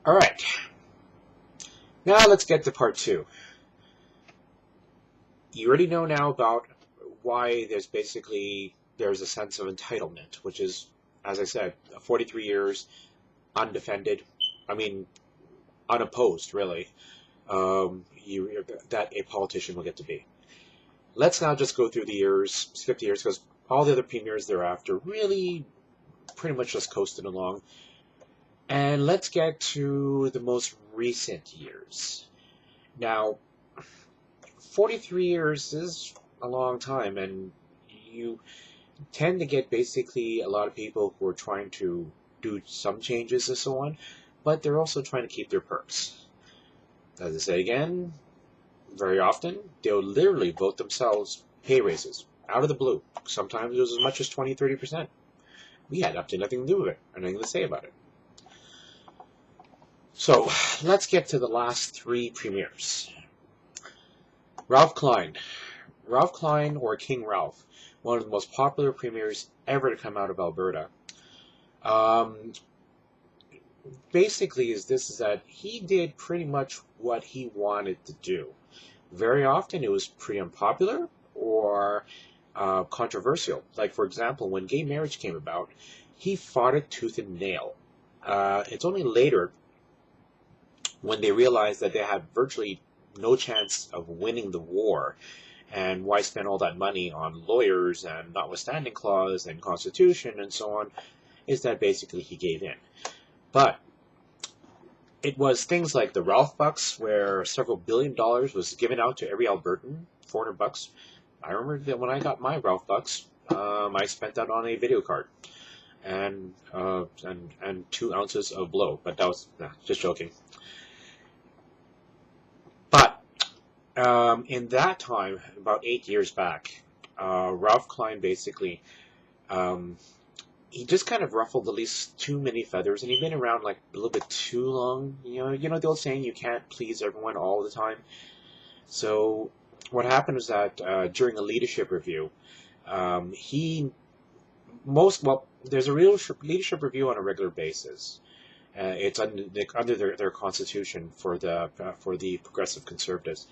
All right, now let's get to part two. You already know now about why there's a sense of entitlement, which is, as I said, 43 years undefended. I mean, unopposed, really. That a politician will get to be. Let's now just go through the years, 50 years, because all the other premiers thereafter really pretty much just coasted along. And let's get to the most recent years. Now, 43 years is a long time, and you tend to get basically a lot of people who are trying to do some changes and so on, but they're also trying to keep their perks. As I say again, very often, they'll literally vote themselves pay raises out of the blue. Sometimes it was as much as 20-30%. We had up to nothing to do with it, and nothing to say about it. So, let's get to the last three premiers. Ralph Klein. Ralph Klein, or King Ralph, one of the most popular premiers ever to come out of Alberta. Basically, is that he did pretty much what he wanted to do. Very often it was pretty unpopular or controversial. Like, for example, when gay marriage came about, he fought it tooth and nail. It's only later, when they realized that they had virtually no chance of winning the war, and why spend all that money on lawyers and notwithstanding clause and constitution and so on, is that basically he gave in. But it was things like the Ralph Bucks, where several $1 billion was given out to every Albertan, $400. I remember that when I got my Ralph Bucks, I spent that on a video card and 2 ounces of blow. But that was just joking. But in that time, about 8 years back, Ralph Klein basically, he just kind of ruffled at least too many feathers, and he'd been around like a little bit too long. You know the old saying, you can't please everyone all the time. So what happened was that during a leadership review, there's a real leadership review on a regular basis. It's under their constitution for the Progressive Conservatives.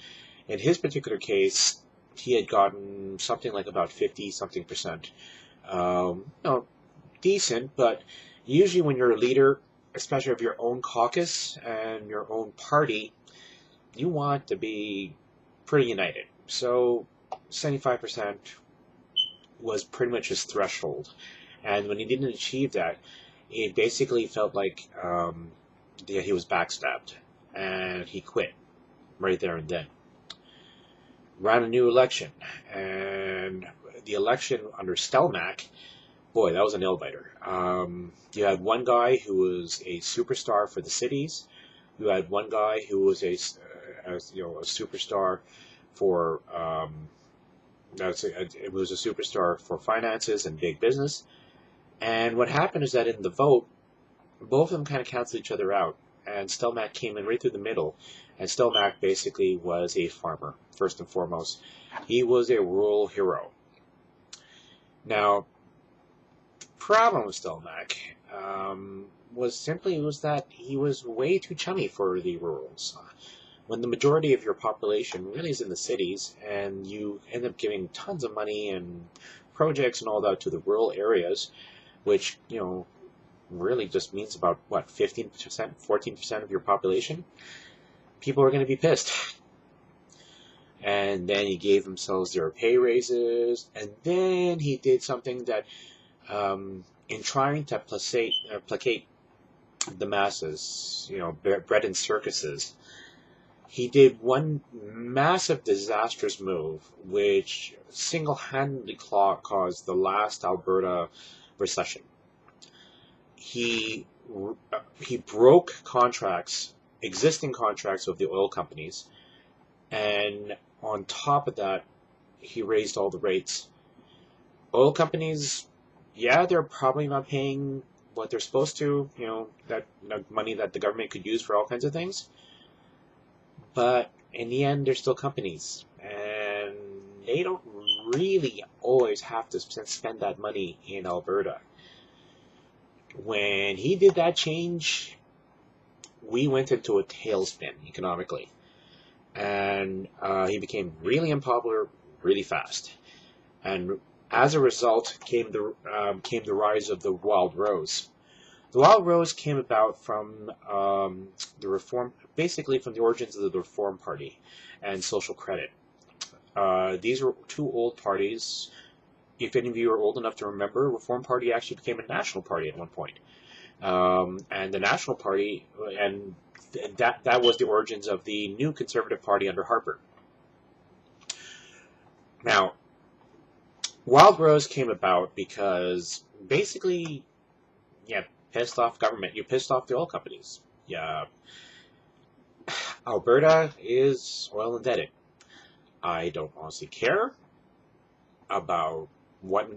In his particular case, he had gotten something like about 50-something%. Decent, but usually when you're a leader, especially of your own caucus and your own party, you want to be pretty united. So 75% was pretty much his threshold. And when he didn't achieve that, it basically felt like he was backstabbed, and he quit right there and then. Ran a new election, and the election under Stelmach, boy, that was a nail-biter. You had one guy who was a superstar for the cities. You had one guy who was a superstar for it was a superstar for finances and big business. And what happened is that in the vote, both of them kind of canceled each other out, and Stelmach came in right through the middle. And Stelmach basically was a farmer, first and foremost. He was a rural hero. Now, the problem with Stelmach was that he was way too chummy for the rurals. When the majority of your population really is in the cities, and you end up giving tons of money and projects and all that to the rural areas, which, really just means about, 15%, 14% of your population, people are going to be pissed. And then he gave themselves their pay raises, and then he did something that, in trying to placate the masses, bred in circuses, he did one massive disastrous move, which single-handedly caused the last Alberta recession. He broke existing contracts with the oil companies, and on top of that, he raised all the rates. Oil companies, they're probably not paying what they're supposed to, that money that the government could use for all kinds of things. But in the end, they're still companies, and they don't really always have to spend that money in Alberta. When he did that change, we went into a tailspin economically, and he became really unpopular really fast. And as a result came the rise of the Wild Rose. The Wild Rose came about from basically from the origins of the Reform Party and Social Credit. These were two old parties. If any of you are old enough to remember, Reform Party actually became a national party at one point. And the National Party, and that was the origins of the new Conservative Party under Harper. Now, Wild Rose came about because basically, yeah, pissed off government. You pissed off the oil companies. Yeah, Alberta is oil indebted. I don't honestly care about what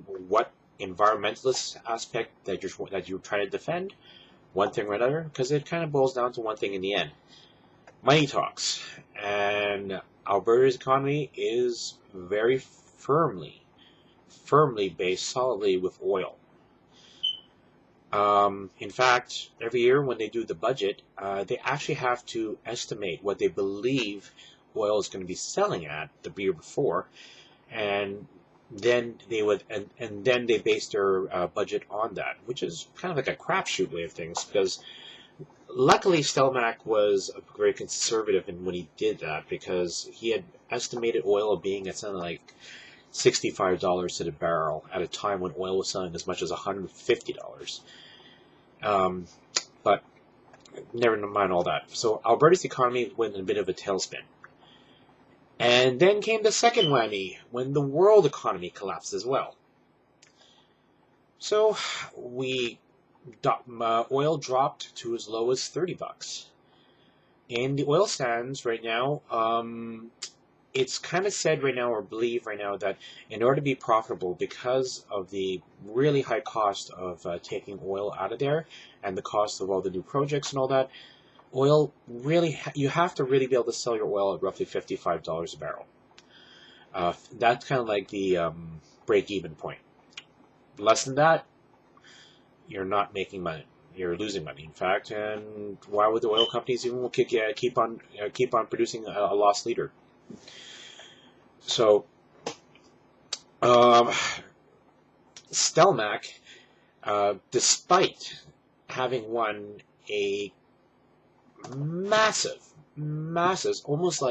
environmentalist aspect that you're trying to defend, one thing or another, because it kind of boils down to one thing in the end. Money talks, and Alberta's economy is very firmly based solidly with oil. In fact, every year when they do the budget, they actually have to estimate what they believe oil is going to be selling at the year before, and then they base their budget on that, which is kind of like a crapshoot way of things. Because luckily, Stelmach was very conservative when he did that, because he had estimated oil being at something like $65 to the barrel at a time when oil was selling as much as $150. But never mind all that. So Alberta's economy went in a bit of a tailspin. And then came the second whammy, when the world economy collapsed as well. So oil dropped to as low as $30. And the oil sands right now, it's kind of said right now, or believed right now, that in order to be profitable, because of the really high cost of taking oil out of there, and the cost of all the new projects and all that, oil really, you have to really be able to sell your oil at roughly $55 a barrel. That's kind of like the break-even point. Less than that, you're not making money. You're losing money, in fact. And why would the oil companies even keep on producing a loss leader? So, Stelmach, despite having won a massive, almost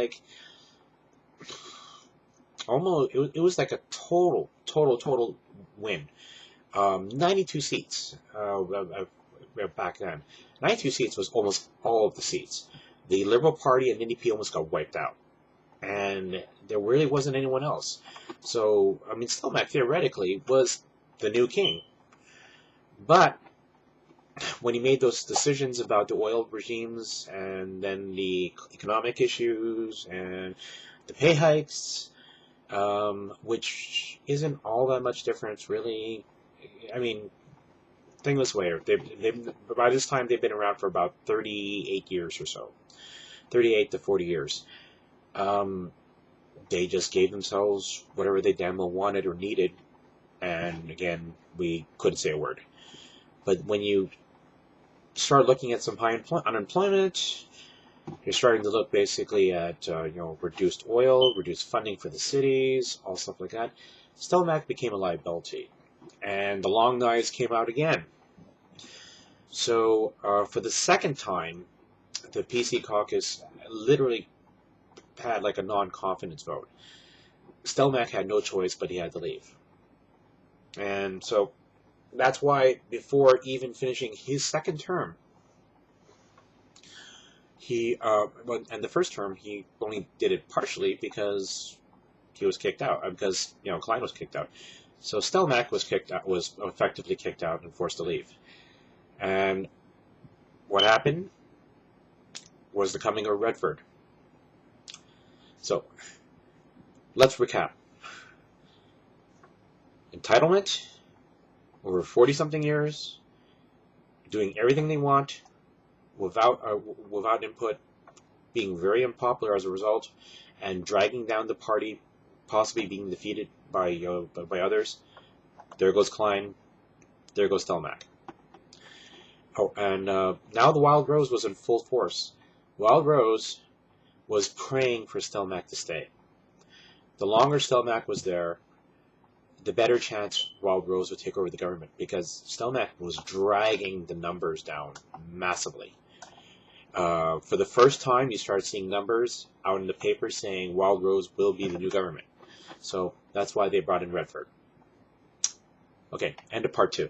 it was like a total win. 92 seats back then. 92 seats was almost all of the seats. The Liberal Party and NDP almost got wiped out, and there really wasn't anyone else. So, I mean, Stelmach theoretically was the new king, but when he made those decisions about the oil regimes, and then the economic issues, and the pay hikes, which isn't all that much difference, really. I mean, think this way, by this time they've been around for about 38 years or so. 38 to 40 years. They just gave themselves whatever they damn well wanted or needed, and again, we couldn't say a word. But when you start looking at some high unemployment, you're starting to look basically at reduced oil, reduced funding for the cities, all stuff like that. Stelmach became a liability, and the long knives came out again. So for the second time, the PC caucus literally had like a non-confidence vote. Stelmach had no choice, but he had to leave. And so that's why before even finishing his second term, and the first term, he only did it partially because he was kicked out, because Klein was kicked out. So Stelmach was effectively kicked out and forced to leave. And what happened was the coming of Redford. So let's recap. Entitlement, over 40-something years, doing everything they want without input, being very unpopular as a result, and dragging down the party, possibly being defeated by others. There goes Klein. There goes Stelmach. Oh, and now the Wild Rose was in full force. Wild Rose was praying for Stelmach to stay. The longer Stelmach was there, the better chance Wild Rose would take over the government, because Stelmach was dragging the numbers down massively. For the first time, you start seeing numbers out in the paper saying Wild Rose will be the new government. So that's why they brought in Redford. Okay, end of part 2.